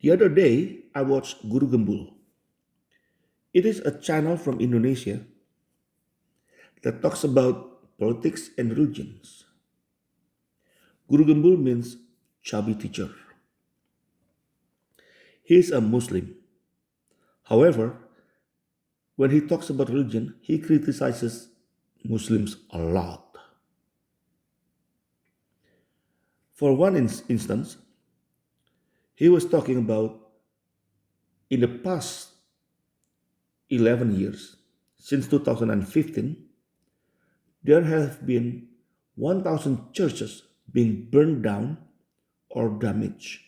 The other day, I watched Guru Gembul. It is a channel from Indonesia that talks about politics and religions. Guru Gembul means chubby teacher. He is a Muslim. However, when he talks about religion, he criticizes Muslims a lot. For one instance, he was talking about in the past 11 years, since 2015, there have been 1,000 churches being burned down or damaged.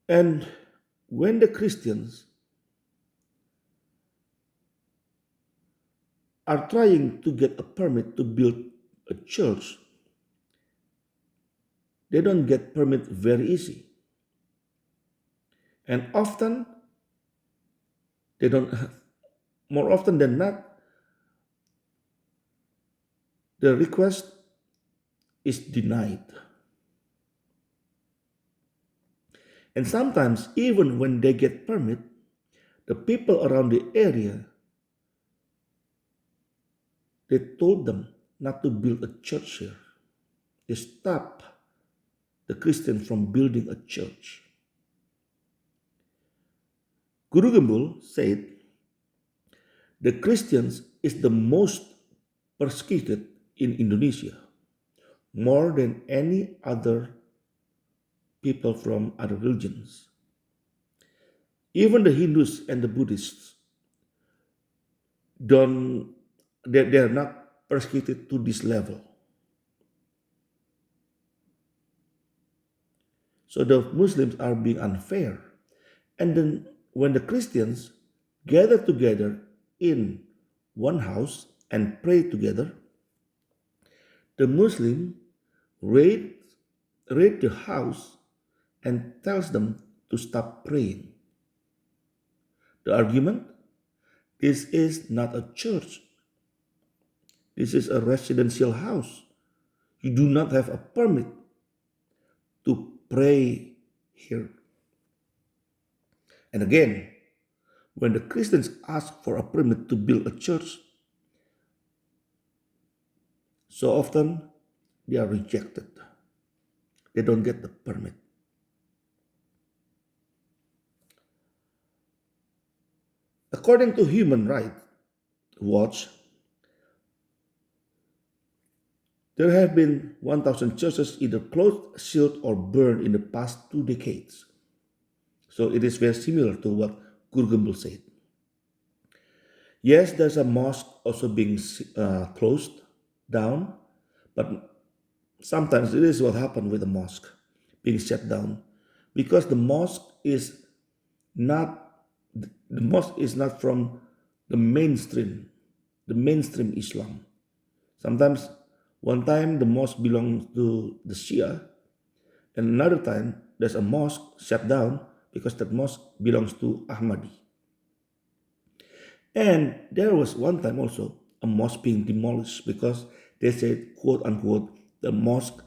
And when the Christians are trying to get a permit to build a church, they don't get permit very easy. And often they don't more often than not, the request is denied. And sometimes even when they get permit, the people around the area, they told them not to build a church here. They stop the Christians from building a church. Guru Gembul said the Christians is the most persecuted in Indonesia, more than any other people from other religions. Even the Hindus and the Buddhists don't they're not persecuted to this level. So the Muslims are being unfair. And then when the Christians gather together in one house and pray together, the Muslim raid, raid the house and tells them to stop praying. The argument, this is not a church. This is a residential house. You do not have a permit to pray here. And again, when the Christians ask for a permit to build a church, so often they are rejected. They don't get the permit. According to Human Rights Watch, there have been 1,000 churches either closed, sealed, or burned in the past 2 decades. So it is very similar to what Guru Gembul said. Yes, there's a mosque also being closed down, but sometimes it is what happened with the mosque being shut down because not the mosque is not from the mainstream Islam. Sometimes one time the mosque belongs to the Shia, and another time there's a mosque shut down because that mosque belongs to Ahmadi. And there was one time also a mosque being demolished because they said, quote unquote, the mosque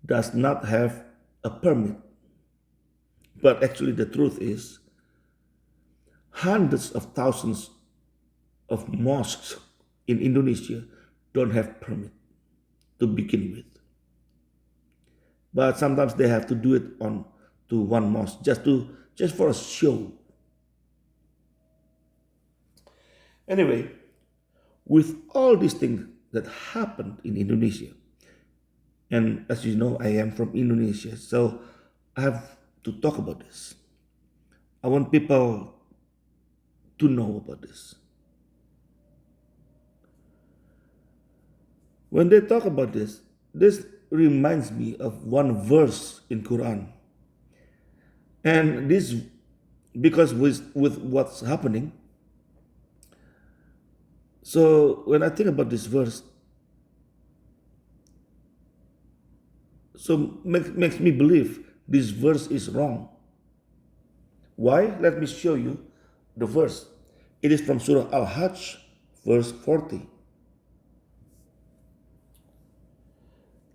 does not have a permit. But actually, the truth is, hundreds of thousands of mosques in Indonesia don't have permit to begin with. But sometimes they have to do it on to one mosque just for a show. Anyway, with all these things that happened in Indonesia, and as you know, I am from Indonesia, so I have to talk about this. I want people to know about this. When they talk about this reminds me of one verse in Quran. And this because with what's happening. So when I think about this verse, so makes me believe this verse is wrong. Why? Let me show you the verse. It is from Surah Al-Hajj, verse 40.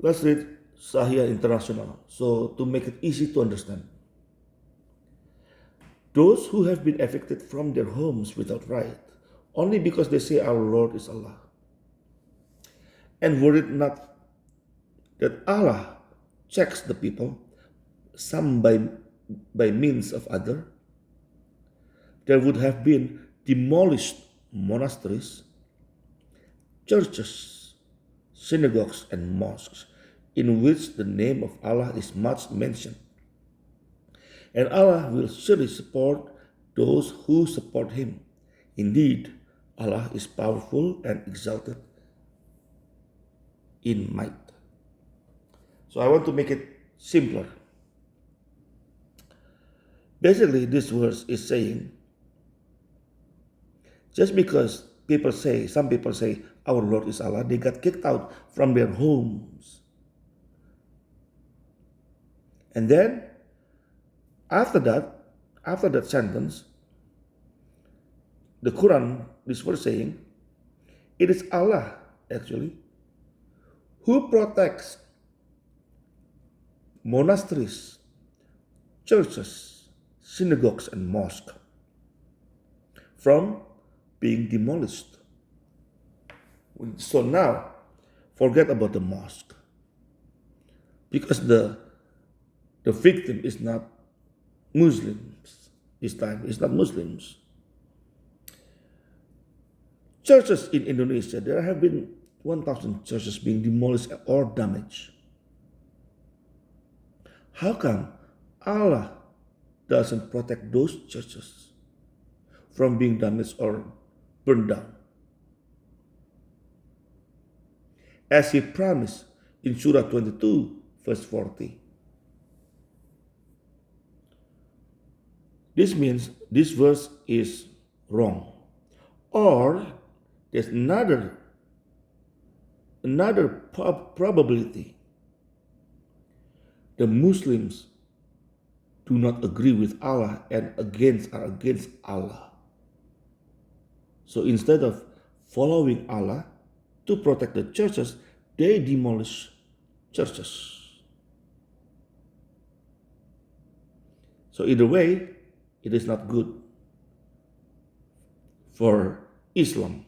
Let's read Sahih International. So to make it easy to understand, those who have been evicted from their homes without right, only because they say our Lord is Allah, and were it not that Allah checks the people, some by means of other, there would have been demolished monasteries, churches, synagogues, and mosques in which the name of Allah is much mentioned. And Allah will surely support those who support Him. Indeed, Allah is powerful and exalted in might. So I want to make it simpler. Basically, this verse is saying, just because some people say, our Lord is Allah, they got kicked out from their homes. And then, after that sentence, the Quran, this verse saying, it is Allah, actually, who protects monasteries, churches, synagogues, and mosques from being demolished. So now, forget about the mosque, because the victim is not Muslims this time. It's not Muslims. Churches in Indonesia, there have been 1,000 churches being demolished or damaged. How come Allah doesn't protect those churches from being damaged or burned down? As He promised in Surah 22, verse 40. This means this verse is wrong. Or there's another probability. The Muslims do not agree with Allah and are against Allah. So instead of following Allah to protect the churches, they demolish churches. So either way, it is not good for Islam.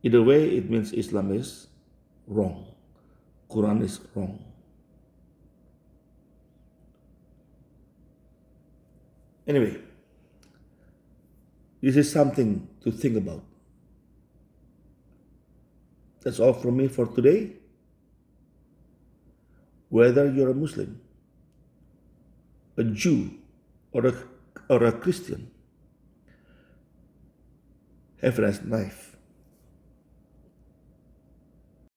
Either way, it means Islam is wrong. Quran is wrong. Anyway, this is something to think about. That's all from me for today. Whether you're a Muslim, a Jew, or a Christian, have a nice life.